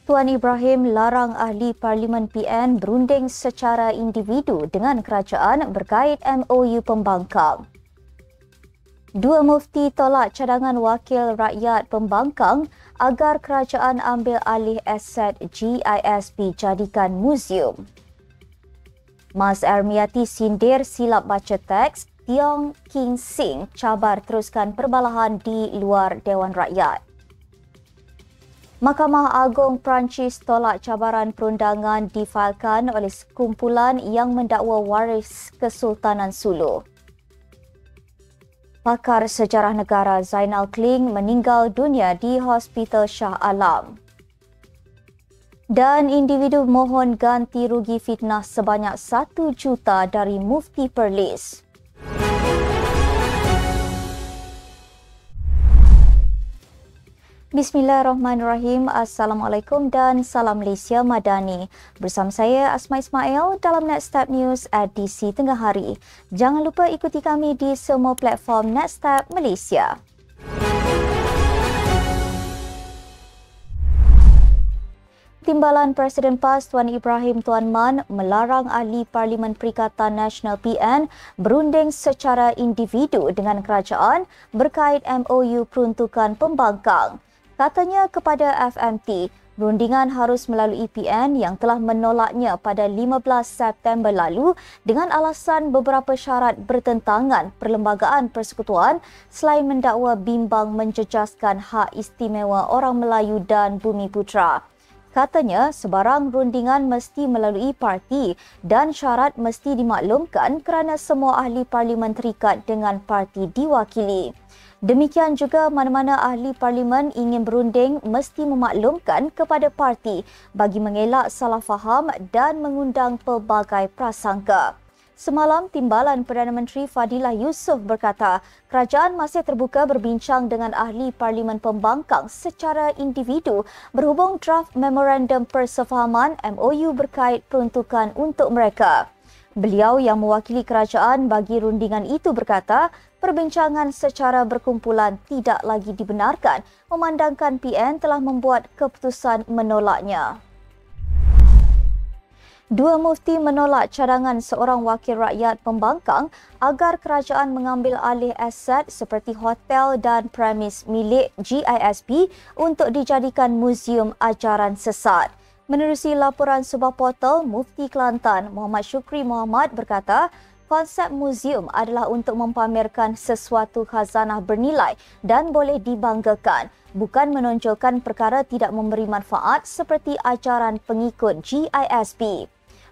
Tuan Ibrahim larang ahli Parlimen PN berunding secara individu dengan kerajaan berkait MOU pembangkang. Dua mufti tolak cadangan wakil rakyat pembangkang agar kerajaan ambil alih aset GISP jadikan muzium. Mas Ermiati sindir silap baca teks, Tiong King Sing cabar teruskan perbalahan di luar Dewan Rakyat. Mahkamah Agong Perancis tolak cabaran perundangan difailkan oleh sekumpulan yang mendakwa waris Kesultanan Sulu. Pakar sejarah negara Zainal Kling meninggal dunia di Hospital Shah Alam. Dan individu mohon ganti rugi fitnah sebanyak 1 juta dari Mufti Perlis. Bismillahirrahmanirrahim. Assalamualaikum dan salam Malaysia Madani. Bersama saya Asma Ismail dalam Nextstep News edisi tengah hari. Jangan lupa ikuti kami di semua platform Nextstep Malaysia. Timbalan Presiden PAS Tuan Ibrahim Tuan Man melarang ahli Parlimen Perikatan Nasional PN berunding secara individu dengan kerajaan berkait MOU peruntukan pembangkang. Katanya kepada FMT, perundingan harus melalui PN yang telah menolaknya pada 15 September lalu dengan alasan beberapa syarat bertentangan Perlembagaan Persekutuan selain mendakwa bimbang menjejaskan hak istimewa orang Melayu dan Bumi Putra. Katanya, sebarang rundingan mesti melalui parti dan syarat mesti dimaklumkan kerana semua ahli parlimen terikat dengan parti diwakili. Demikian juga mana-mana ahli parlimen ingin berunding mesti memaklumkan kepada parti bagi mengelak salah faham dan mengundang pelbagai prasangka. Semalam, Timbalan Perdana Menteri Fadilah Yusof berkata, kerajaan masih terbuka berbincang dengan ahli Parlimen Pembangkang secara individu berhubung draft Memorandum Persefahaman MOU berkait peruntukan untuk mereka. Beliau yang mewakili kerajaan bagi rundingan itu berkata, perbincangan secara berkumpulan tidak lagi dibenarkan memandangkan PN telah membuat keputusan menolaknya. Dua mufti menolak cadangan seorang wakil rakyat pembangkang agar kerajaan mengambil alih aset seperti hotel dan premis milik GISP untuk dijadikan muzium ajaran sesat. Menerusi laporan sebuah portal, Mufti Kelantan Muhammad Syukri Muhammad berkata, konsep muzium adalah untuk mempamerkan sesuatu khazanah bernilai dan boleh dibanggakan, bukan menonjolkan perkara tidak memberi manfaat seperti ajaran pengikut GISP.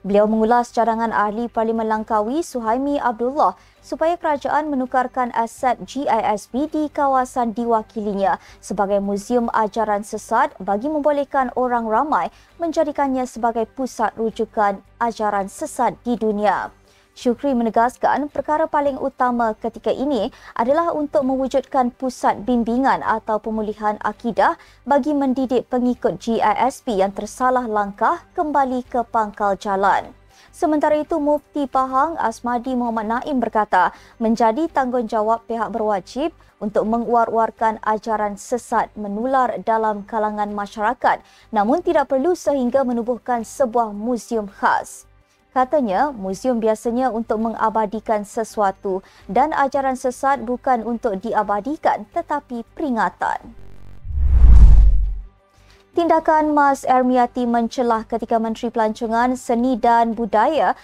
Beliau mengulas cadangan ahli Parlimen Langkawi Suhaimi Abdullah supaya kerajaan menukarkan aset GISP di kawasan diwakilinya sebagai muzium ajaran sesat bagi membolehkan orang ramai menjadikannya sebagai pusat rujukan ajaran sesat di dunia. Syukri menegaskan perkara paling utama ketika ini adalah untuk mewujudkan pusat bimbingan atau pemulihan akidah bagi mendidik pengikut GISP yang tersalah langkah kembali ke pangkal jalan. Sementara itu, Mufti Pahang Asmadi Muhammad Naim berkata, menjadi tanggungjawab pihak berwajib untuk menguar-uarkan ajaran sesat menular dalam kalangan masyarakat, namun tidak perlu sehingga menubuhkan sebuah muzium khas. Katanya, muzium biasanya untuk mengabadikan sesuatu dan ajaran sesat bukan untuk diabadikan tetapi peringatan. Tindakan Mas Ermiati mencelah ketika Menteri Pelancongan, Seni dan Budaya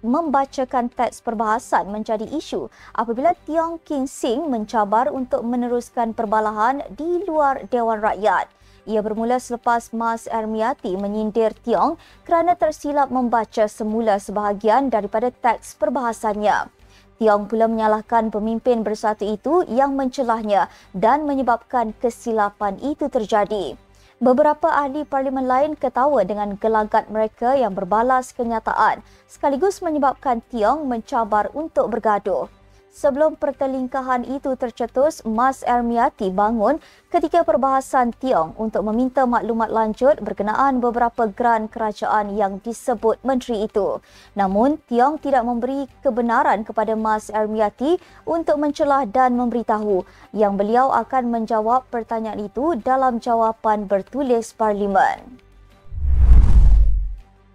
membacakan teks perbahasan menjadi isu apabila Tiong King Sing mencabar untuk meneruskan perbalahan di luar Dewan Rakyat. Ia bermula selepas Mas Ermiati menyindir Tiong kerana tersilap membaca semula sebahagian daripada teks perbahasannya. Tiong pula menyalahkan pemimpin bersatu itu yang mencelahnya dan menyebabkan kesilapan itu terjadi. Beberapa ahli parlimen lain ketawa dengan gelagat mereka yang berbalas kenyataan sekaligus menyebabkan Tiong mencabar untuk bergaduh. Sebelum pertelingkahan itu tercetus, Mas Ermiati bangun ketika perbahasan Tiong untuk meminta maklumat lanjut berkenaan beberapa geran kerajaan yang disebut menteri itu. Namun, Tiong tidak memberi kebenaran kepada Mas Ermiati untuk mencelah dan memberitahu yang beliau akan menjawab pertanyaan itu dalam jawapan bertulis Parlimen.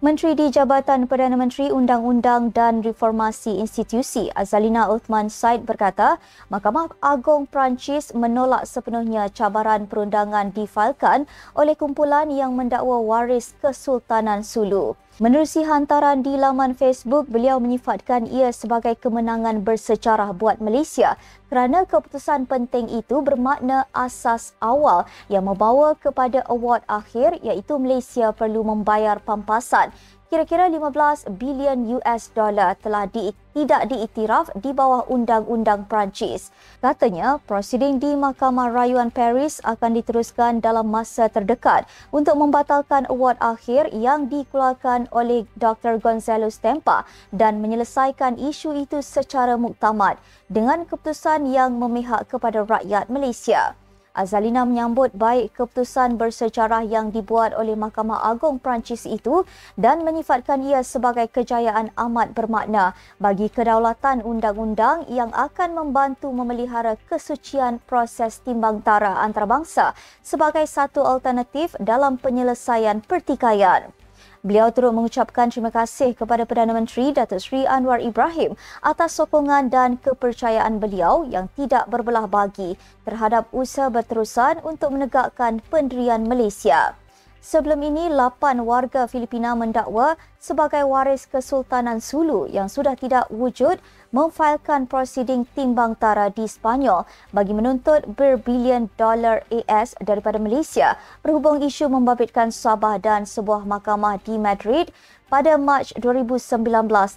Menteri di Jabatan Perdana Menteri Undang-Undang dan Reformasi Institusi Azalina Othman Said berkata, Mahkamah Agung Perancis menolak sepenuhnya cabaran perundangan difailkan oleh kumpulan yang mendakwa waris Kesultanan Sulu. Menerusi hantaran di laman Facebook, beliau menyifatkan ia sebagai kemenangan bersejarah buat Malaysia kerana keputusan penting itu bermakna asas awal yang membawa kepada award akhir iaitu Malaysia perlu membayar pampasan. Kira-kira 15 bilion US dollar telah tidak diiktiraf di bawah undang-undang Perancis. Katanya, prosiding di Mahkamah Rayuan Paris akan diteruskan dalam masa terdekat untuk membatalkan award akhir yang dikeluarkan oleh Dr. Gonzalo Stempa dan menyelesaikan isu itu secara muktamad dengan keputusan yang memihak kepada rakyat Malaysia. Azalina menyambut baik keputusan bersejarah yang dibuat oleh Mahkamah Agung Perancis itu dan menyifatkan ia sebagai kejayaan amat bermakna bagi kedaulatan undang-undang yang akan membantu memelihara kesucian proses timbang tara antarabangsa sebagai satu alternatif dalam penyelesaian pertikaian. Beliau turut mengucapkan terima kasih kepada Perdana Menteri Datuk Seri Anwar Ibrahim atas sokongan dan kepercayaan beliau yang tidak berbelah bagi terhadap usaha berterusan untuk menegakkan pendirian Malaysia. Sebelum ini, 8 warga Filipina mendakwa sebagai waris Kesultanan Sulu yang sudah tidak wujud memfailkan prosiding timbang tara di Sepanyol bagi menuntut berbilion dolar AS daripada Malaysia berhubung isu membabitkan Sabah dan sebuah mahkamah di Madrid pada Mac 2019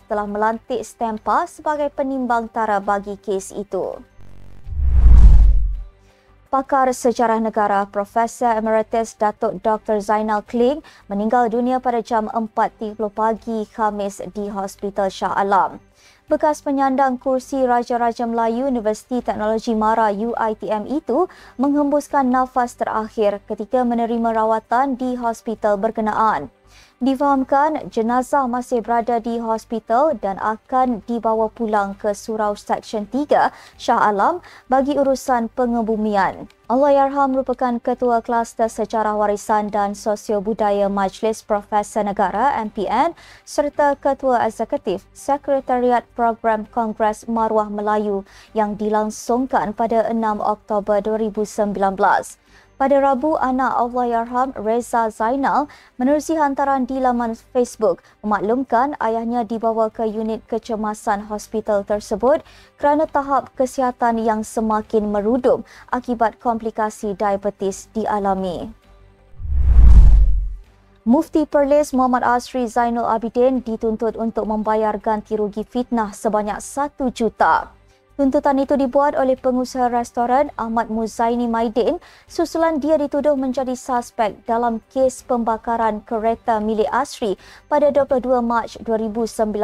telah melantik Stempa sebagai penimbang tara bagi kes itu. Pakar sejarah negara Profesor Emeritus Datuk Dr. Zainal Kling meninggal dunia pada jam 4.30 pagi Khamis di Hospital Shah Alam. Bekas penyandang kursi Raja-Raja Melayu Universiti Teknologi Mara UiTM itu menghembuskan nafas terakhir ketika menerima rawatan di hospital berkenaan. Difahamkan jenazah masih berada di hospital dan akan dibawa pulang ke Surau Seksyen 3 Shah Alam bagi urusan pengebumian. Allahyarham merupakan Ketua Kluster Sejarah Warisan dan Sosio-Budaya Majlis Profesor Negara MPN serta Ketua Eksekutif Sekretariat Program Kongres Maruah Melayu yang dilangsungkan pada 6 Oktober 2019. Pada Rabu, anak Allahyarham Reza Zainal menerusi hantaran di laman Facebook memaklumkan ayahnya dibawa ke unit kecemasan hospital tersebut kerana tahap kesihatan yang semakin merudum akibat komplikasi diabetes dialami. Mufti Perlis Muhammad Asri Zainul Abidin dituntut untuk membayar ganti rugi fitnah sebanyak 1 juta. Tuntutan itu dibuat oleh pengusaha restoran Ahmad Muzaini Maidin susulan dia dituduh menjadi suspek dalam kes pembakaran kereta milik Asri pada 22 Mac 2019.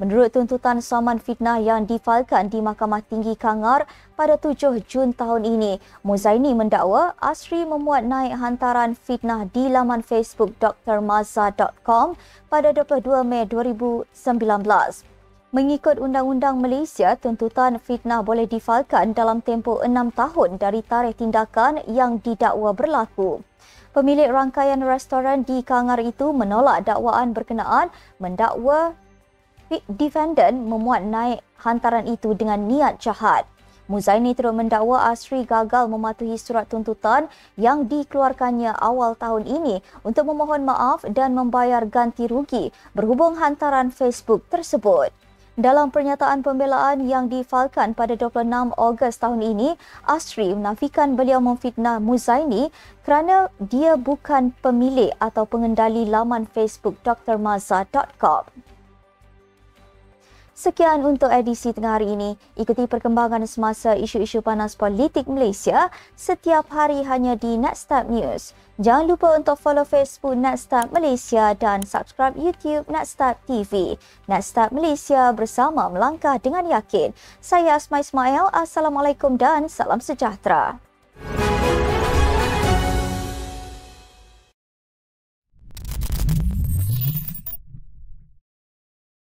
Menurut tuntutan saman fitnah yang difailkan di Mahkamah Tinggi Kangar pada 7 Jun tahun ini, Muzaini mendakwa Asri memuat naik hantaran fitnah di laman Facebook drmaza.com pada 22 Mei 2019. Mengikut Undang-Undang Malaysia, tuntutan fitnah boleh difailkan dalam tempoh 6 tahun dari tarikh tindakan yang didakwa berlaku. Pemilik rangkaian restoran di Kangar itu menolak dakwaan berkenaan mendakwa defendant memuat naik hantaran itu dengan niat jahat. Muzaini turut mendakwa Asri gagal mematuhi surat tuntutan yang dikeluarkannya awal tahun ini untuk memohon maaf dan membayar ganti rugi berhubung hantaran Facebook tersebut. Dalam pernyataan pembelaan yang difailkan pada 26 Ogos tahun ini, Asri menafikan beliau memfitnah Muzaini kerana dia bukan pemilik atau pengendali laman Facebook drmaza.com. Sekian untuk edisi tengah hari ini. Ikuti perkembangan semasa isu-isu panas politik Malaysia setiap hari hanya di Netstab News. Jangan lupa untuk follow Facebook Netstab Malaysia dan subscribe YouTube Netstab TV. Netstab Malaysia bersama melangkah dengan yakin. Saya Asma Ismail. Assalamualaikum dan salam sejahtera.